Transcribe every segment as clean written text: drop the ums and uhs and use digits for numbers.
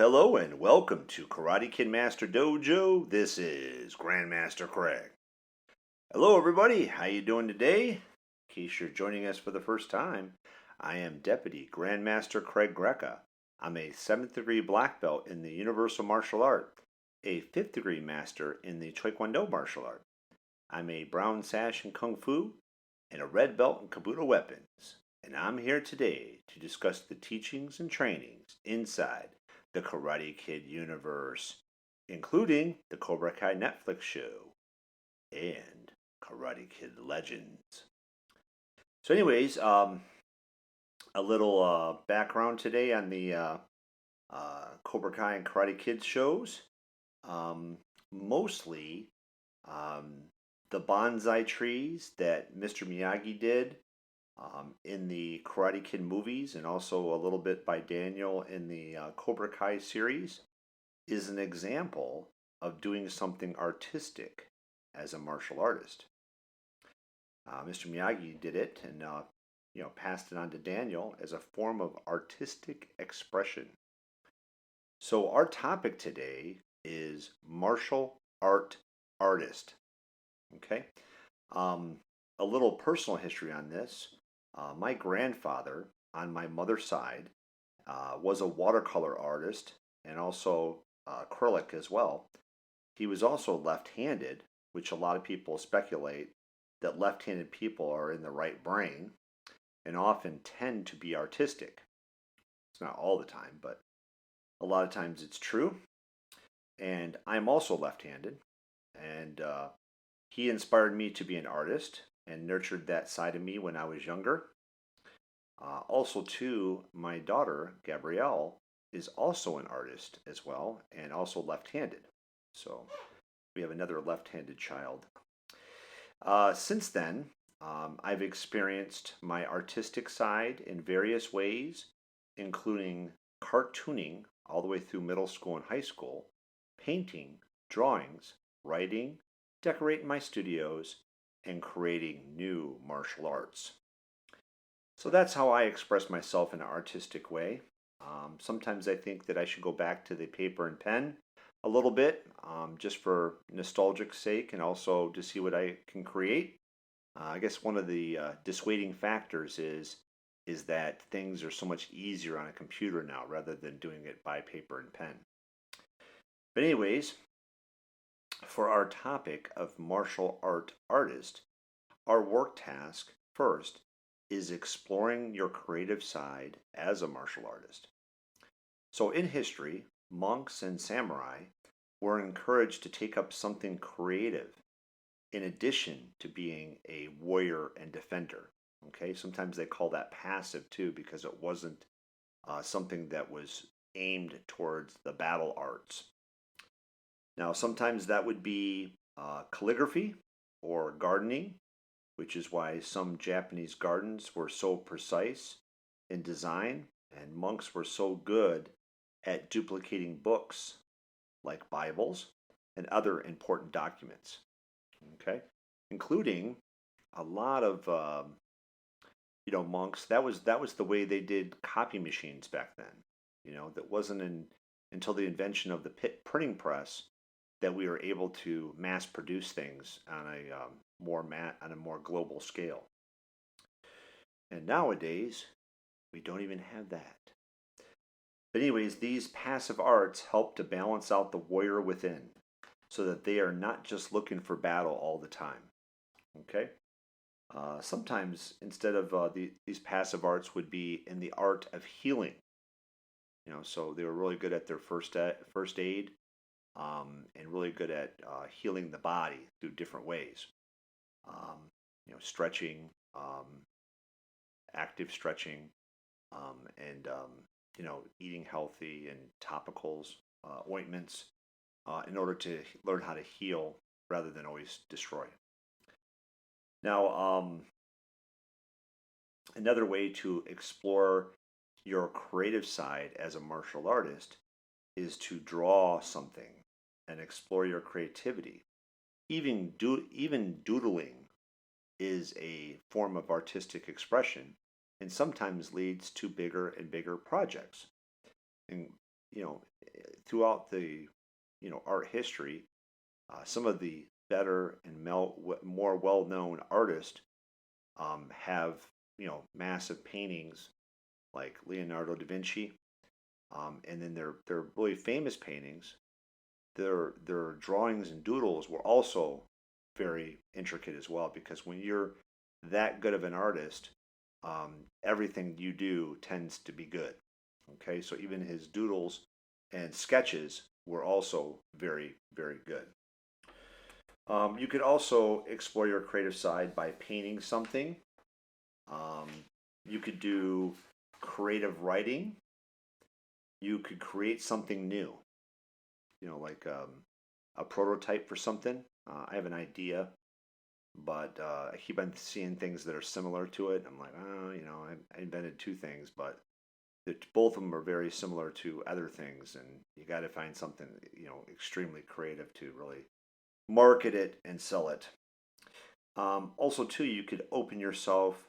Hello, and welcome to Karate Kid Master Dojo. This is Grandmaster Craig. Hello, everybody. How you doing today? In case you're joining us for the first time, I am Deputy Grandmaster Craig Greca. I'm a 7th degree black belt in the Universal Martial Art, a 5th degree master in the Taekwondo martial art. I'm a brown sash in Kung Fu and a red belt in Kabuto weapons. And I'm here today to discuss the teachings and trainings inside the Karate Kid universe, including the Cobra Kai Netflix show and Karate Kid Legends. So anyways, a little background today on the Cobra Kai and Karate Kid shows. Mostly the bonsai trees that Mr. Miyagi did in the Karate Kid movies, and also a little bit by Daniel in the Cobra Kai series, is an example of doing something artistic as a martial artist. Mr. Miyagi did it and passed it on to Daniel as a form of artistic expression. So our topic today is martial art artist. Okay, a little personal history on this. My grandfather, on my mother's side, was a watercolor artist and also acrylic as well. He was also left-handed, which a lot of people speculate that left-handed people are in the right brain and often tend to be artistic. It's not all the time, but a lot of times it's true. And I'm also left-handed, and he inspired me to be an artist and nurtured that side of me when I was younger. Also, too, my daughter, Gabrielle, is also an artist as well, and also left-handed. So we have another left-handed child. Since then, I've experienced my artistic side in various ways, including cartooning all the way through middle school and high school, painting, drawings, writing, decorating my studios, and creating new martial arts. So that's how I express myself in an artistic way. Sometimes I think that I should go back to the paper and pen a little bit, just for nostalgic sake, and also to see what I can create. I guess one of the dissuading factors is that things are so much easier on a computer now rather than doing it by paper and pen. But anyways, for our topic of martial art artist, our work task first is exploring your creative side as a martial artist. So in history, monks and samurai were encouraged to take up something creative in addition to being a warrior and defender. Okay, sometimes they call that passive too, because it wasn't something that was aimed towards the battle arts. Now, sometimes that would be calligraphy or gardening, which is why some Japanese gardens were so precise in design, and monks were so good at duplicating books like Bibles and other important documents. Okay, including a lot of monks. That was the way they did copy machines back then. That wasn't until the invention of the printing press that we were able to mass produce things on a more global scale. And nowadays, we don't even have that. But anyways, these passive arts help to balance out the warrior within, so that they are not just looking for battle all the time. Okay? Sometimes, instead of these passive arts would be in the art of healing. So they were really good at their first aid, and really good at healing the body through different ways. Stretching, active stretching, and eating healthy and topicals, ointments, in order to learn how to heal rather than always destroy. Now, another way to explore your creative side as a martial artist is to draw something and explore your creativity. Even doodling is a form of artistic expression and sometimes leads to bigger and bigger projects. And you know, throughout the art history, some of the better and more well-known artists have massive paintings like Leonardo da Vinci, and then their really famous paintings, their drawings and doodles were also very intricate as well. Because when you're that good of an artist, everything you do tends to be good. Okay, so even his doodles and sketches were also very, very good. You could also explore your creative side by painting something. Um, you could do creative writing. You could create something new, like a prototype for something. I have an idea, but I keep on seeing things that are similar to it. I'm like, oh, I invented two things, but both of them are very similar to other things, and you got to find something, extremely creative to really market it and sell it. Also, too, you could open yourself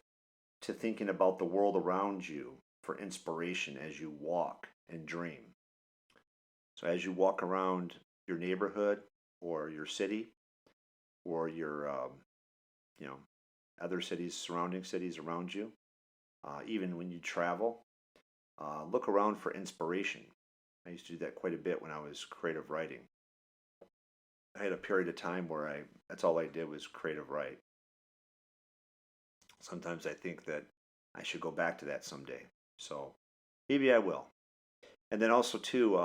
to thinking about the world around you for inspiration as you walk and dream. So, as you walk around your neighborhood or your city or your, you know, other cities, surrounding cities around you, even when you travel, look around for inspiration. I used to do that quite a bit when I was creative writing. I had a period of time where that's all I did was creative write. Sometimes I think that I should go back to that someday. So maybe I will. And then also too,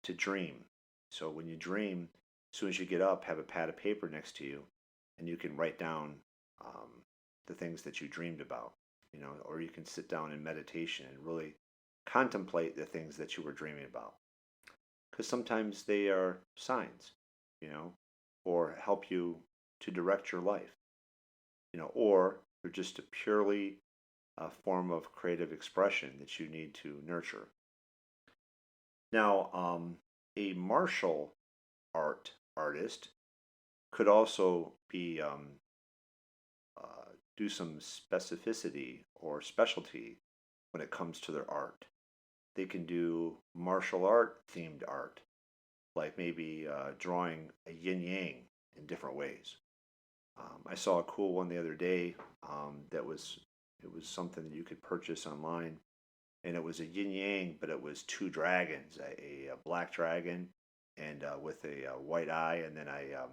to dream. So when you dream, as soon as you get up, have a pad of paper next to you, and you can write down the things that you dreamed about. Or you can sit down in meditation and really contemplate the things that you were dreaming about. Because sometimes they are signs, or help you to direct your life, or they're just a purely form of creative expression that you need to nurture. Now, a martial artist could also be do some specificity or specialty when it comes to their art. They can do martial art themed art, like maybe drawing a yin yang in different ways. I saw a cool one the other day that it was something that you could purchase online, and it was a yin yang, but it was two dragons, a black dragon and with a white eye, and then a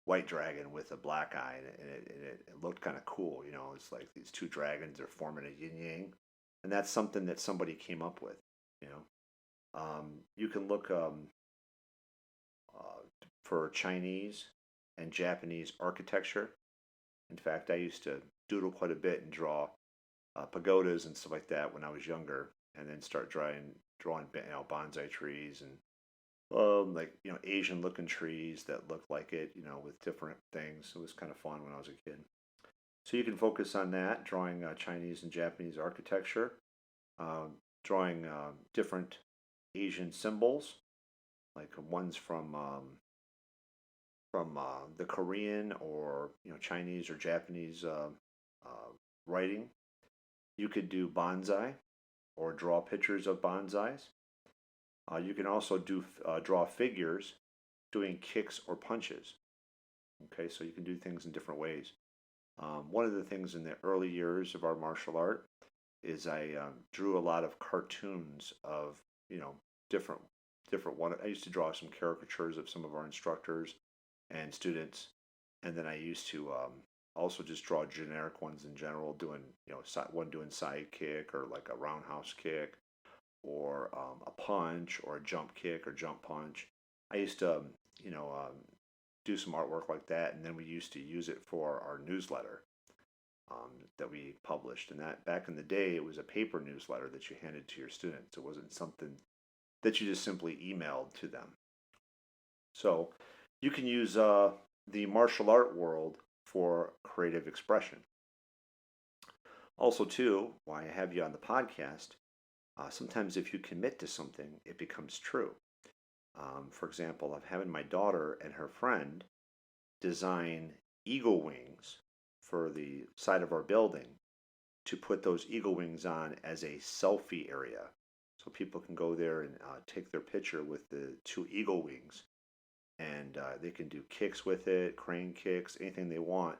white dragon with a black eye, and it looked kind of cool. It's like these two dragons are forming a yin yang, and that's something that somebody came up with. You can look for Chinese and Japanese architecture. In fact, I used to doodle quite a bit and draw pagodas and stuff like that when I was younger, and then start drawing bonsai trees and Asian looking trees that look like it, with different things. It was kind of fun when I was a kid. So you can focus on that, drawing Chinese and Japanese architecture, drawing different Asian symbols, like ones from the Korean or Chinese or Japanese writing. You could do bonsai or draw pictures of bonsais. You can also draw figures doing kicks or punches. Okay, so you can do things in different ways. One of the things in the early years of our martial art is I drew a lot of cartoons of different one. I used to draw some caricatures of some of our instructors and students, and then I used to also just draw generic ones in general, doing one doing side kick or like a roundhouse kick, or a punch or a jump kick or jump punch. I used to, you know, do some artwork like that, and then we used to use it for our newsletter that we published. And that back in the day, it was a paper newsletter that you handed to your students. It wasn't something that you just simply emailed to them. So you can use the martial art world for creative expression. Also, too, why I have you on the podcast, sometimes if you commit to something, it becomes true. For example, I'm having my daughter and her friend design eagle wings for the side of our building to put those eagle wings on as a selfie area. So people can go there and take their picture with the two eagle wings, and they can do kicks with it, crane kicks, anything they want,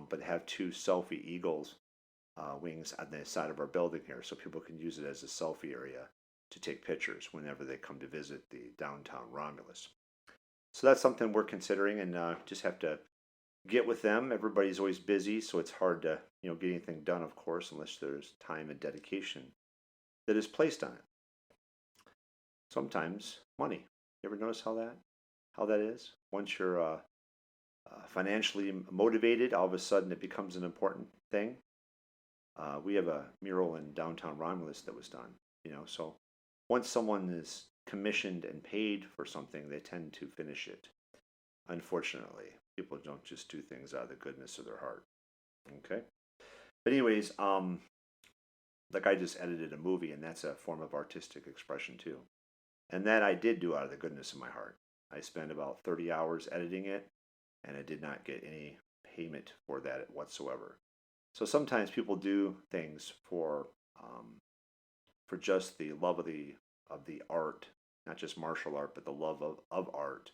but have two selfie eagles wings on the side of our building here, so people can use it as a selfie area to take pictures whenever they come to visit the downtown Romulus. So that's something we're considering, and just have to get with them. Everybody's always busy, so it's hard to get anything done, of course, unless there's time and dedication that is placed on it. Sometimes money. You ever notice how that is? Once you're financially motivated, all of a sudden it becomes an important thing. We have a mural in downtown Romulus that was done, so once someone is commissioned and paid for something, they tend to finish it. Unfortunately, people don't just do things out of the goodness of their heart. Okay? But anyways, like I just edited a movie, and that's a form of artistic expression too. And that I did do out of the goodness of my heart. I spent about 30 hours editing it, and I did not get any payment for that whatsoever. So sometimes people do things for just the love of the art, not just martial art, but the love of art,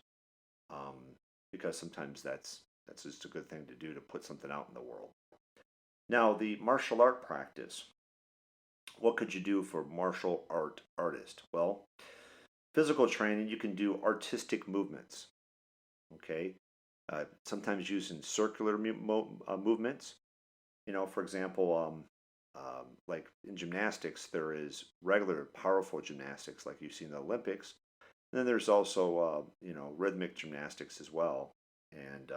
because sometimes that's just a good thing to do, to put something out in the world. Now, the martial art practice. What could you do for martial art artist? Well, physical training, you can do artistic movements. Okay, sometimes using circular movements. For example, like in gymnastics, there is regular powerful gymnastics like you see in the Olympics. And then there's also, rhythmic gymnastics as well. And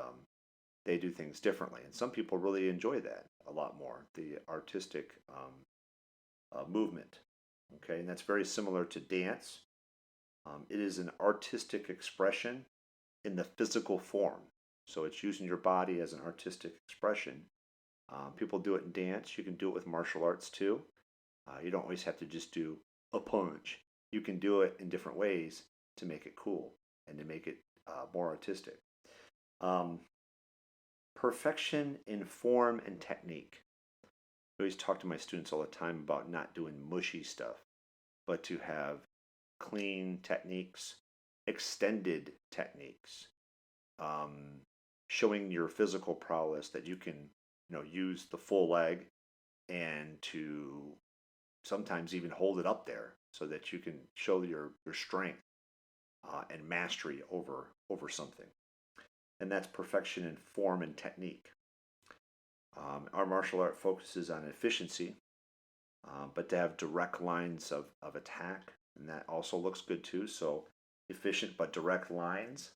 they do things differently. And some people really enjoy that a lot more, the artistic movement. Okay, and that's very similar to dance. It is an artistic expression in the physical form. So it's using your body as an artistic expression. People do it in dance. You can do it with martial arts too. You don't always have to just do a punch. You can do it in different ways to make it cool and to make it more artistic. Perfection in form and technique. I always talk to my students all the time about not doing mushy stuff, but to have clean techniques, extended techniques, showing your physical prowess, that you can use the full leg, and to sometimes even hold it up there so that you can show your strength and mastery over something. And that's perfection in form and technique. Our martial art focuses on efficiency, but to have direct lines of attack, and that also looks good too. So efficient but direct lines.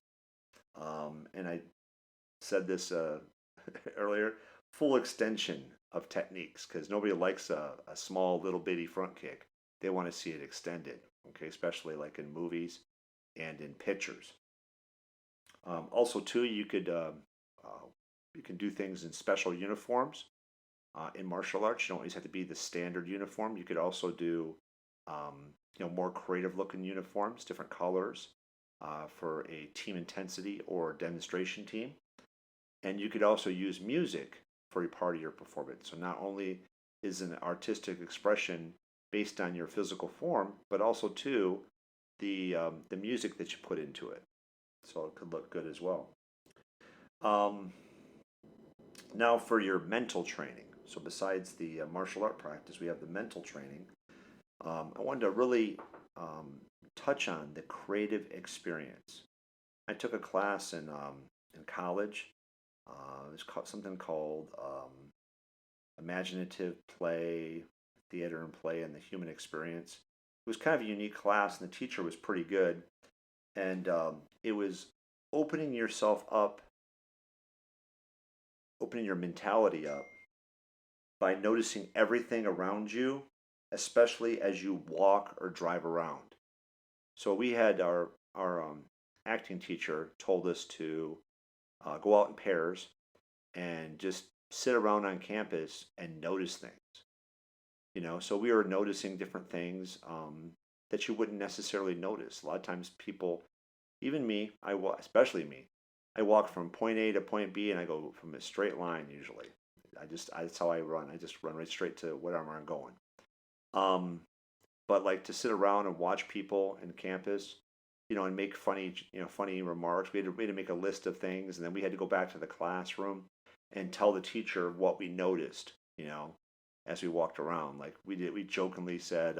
And I said this earlier, full extension of techniques, because nobody likes a small little bitty front kick. They want to see it extended, okay, especially like in movies and in pictures. Also, too, you can do things in special uniforms. In martial arts, you don't always have to be the standard uniform. You could also do more creative looking uniforms, different colors, for a team intensity or demonstration team. And you could also use music for a part of your performance. So not only is an artistic expression based on your physical form, but also too the music that you put into it. So it could look good as well. Now for your mental training. So besides the martial art practice, we have the mental training. I wanted to really touch on the creative experience. I took a class in college. There's something called imaginative play, theater and play, and the human experience. was kind of a unique class, and the teacher was pretty good. And it was opening yourself up, opening your mentality up by noticing everything around you, especially as you walk or drive around. So we had our acting teacher told us to go out in pairs and just sit around on campus and notice things. So we were noticing different things that you wouldn't necessarily notice. A lot of times people, even me, especially me, I walk from point A to point B and I go from a straight line usually. That's how I run. I just run right straight to wherever I'm going. Um, but like to sit around and watch people in campus, and make funny remarks. We had to make a list of things, and then we had to go back to the classroom and tell the teacher what we noticed, as we walked around. Like we jokingly said,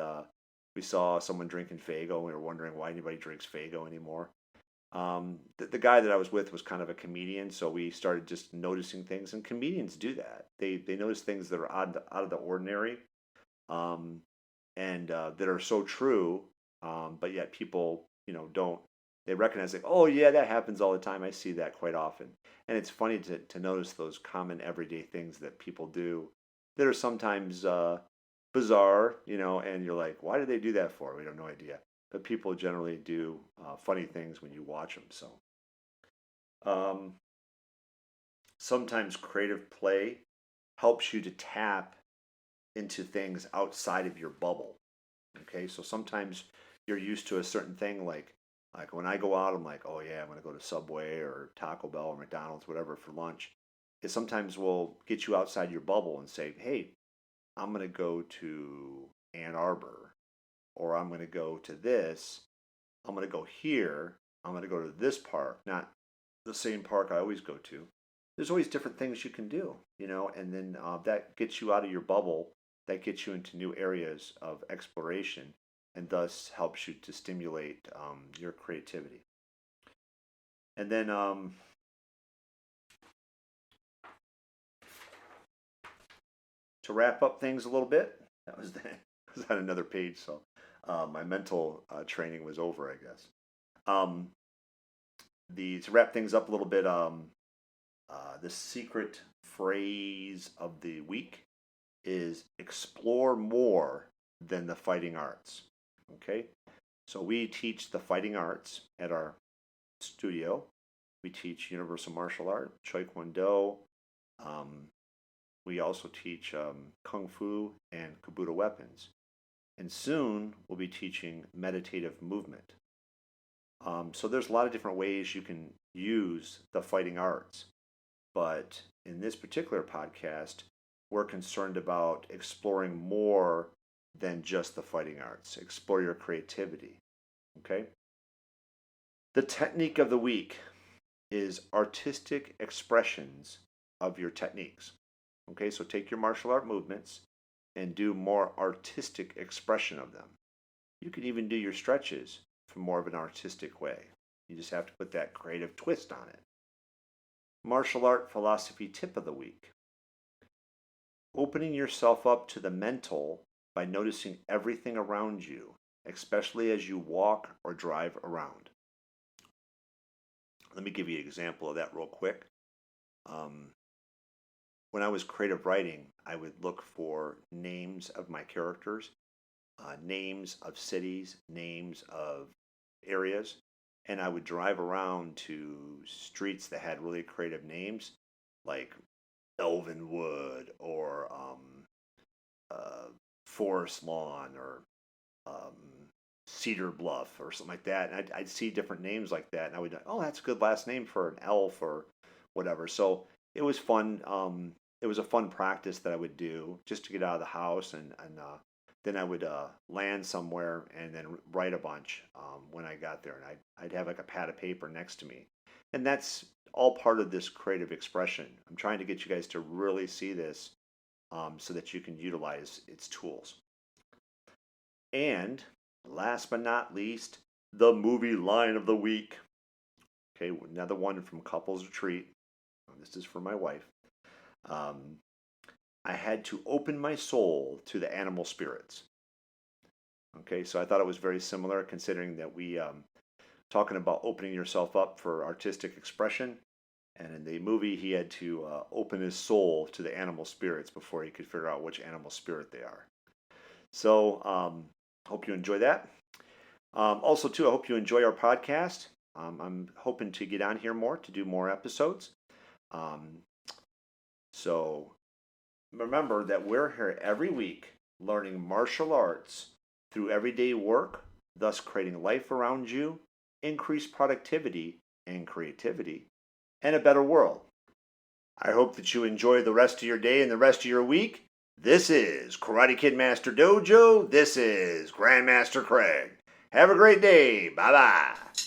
we saw someone drinking Fago, and we were wondering why anybody drinks Fago anymore. The guy that I was with was kind of a comedian, so we started just noticing things, and comedians do that. They notice things that are out of the ordinary, um, and that are so true, but yet people, don't. They recognize like, oh yeah, that happens all the time. I see that quite often, and it's funny to notice those common everyday things that people do that are sometimes bizarre, and you're like, why do they do that for? We have no idea. But people generally do funny things when you watch them. So um, sometimes creative play helps you to tap into things outside of your bubble. Okay, so sometimes you're used to a certain thing, like when I go out, I'm like, oh yeah, I'm gonna go to Subway or Taco Bell or McDonald's, whatever, for lunch. It sometimes will get you outside your bubble and say, hey, I'm gonna go to Ann Arbor, or I'm gonna go to this. I'm gonna go here. I'm gonna go to this park, not the same park I always go to. There's always different things you can do, and then that gets you out of your bubble. That gets you into new areas of exploration, and thus helps you to stimulate your creativity. And then to wrap up things a little bit, that was was on another page, so my mental training was over, I guess. Um, to wrap things up a little bit, the secret phrase of the week is explore more than the fighting arts. Okay, so we teach the fighting arts at our studio. We teach universal martial art, Taekwondo. Um, we also teach Kung Fu and Kabuto weapons. And soon we'll be teaching meditative movement. So there's a lot of different ways you can use the fighting arts. But in this particular podcast, we're concerned about exploring more than just the fighting arts. Explore your creativity. Okay? The technique of the week is artistic expressions of your techniques. Okay, so take your martial art movements and do more artistic expression of them. You can even do your stretches from more of an artistic way. You just have to put that creative twist on it. Martial art philosophy tip of the week. Opening yourself up to the mental by noticing everything around you, especially as you walk or drive around. Let me give you an example of that real quick. When I was creative writing, I would look for names of my characters, names of cities, names of areas, and I would drive around to streets that had really creative names, like Elvenwood or Forest Lawn or um, Cedar Bluff or something like that. And I'd see different names like that, and I would, oh, that's a good last name for an elf or whatever. So it was fun. It was a fun practice that I would do just to get out of the house, and then I would land somewhere and then write a bunch when I got there, and I'd have like a pad of paper next to me, and that's all part of this creative expression. I'm trying to get you guys to really see this so that you can utilize its tools. And last but not least, the movie line of the week. Okay, another one from Couples Retreat. This is for my wife. Um, I had to open my soul to the animal spirits. Okay, so I thought it was very similar considering that we talking about opening yourself up for artistic expression. And in the movie, he had to open his soul to the animal spirits before he could figure out which animal spirit they are. So, hope you enjoy that. Also, too, I hope you enjoy our podcast. I'm hoping to get on here more to do more episodes. Um, so, remember that we're here every week learning martial arts through everyday work, thus creating life around you, increased productivity and creativity, and a better world. I hope that you enjoy the rest of your day and the rest of your week. This is Karate Kid Master Dojo. This is Grandmaster Craig. Have a great day. Bye-bye.